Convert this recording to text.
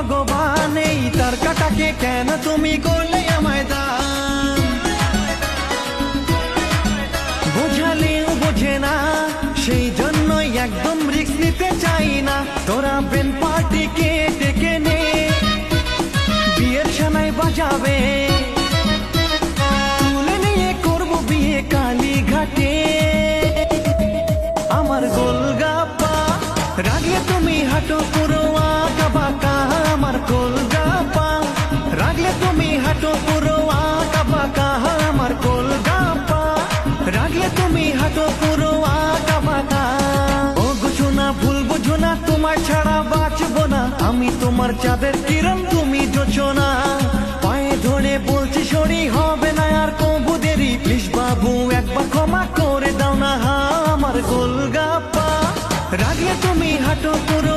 ভগবান এই তার কাটাকে কেন তুমি করলে আমায় দান? বোঝালেও বোঝে না, সেই জন্যই একদম রিস্ক নিতে চাই না। তোরা বেন পার্টিকে ডেকে নে, বিয়ের সানাই বাজাবে, তুলে নিয়ে করবো বিয়ে কালীঘাটে। আমার গোলগাপ্পা রাগলে তুমি হাঁটো পুরো আঁকা বাঁকা, আমার গোলগাপ্পা রাগলে তুমি হাঁটো পুরো আঁকা বাঁকা, আমার গোলগাপ্পা রাগলে তুমি হাঁটো পুরো আঁকা বাঁকা। ও বুঝো না, ভুল বুঝো না, তোমার ছাড়া বাঁচবো না আমি, তোমার চাঁদের কিরণ তুমি জোছনা। পায়ে ধরে বলছি সরি, হবে না আর কবু দেরি, প্লিজ বাবু একবার ক্ষমা করে দাও না। আমার গোলগাপ্পা রাগলে তুমি হাঁটো পুরো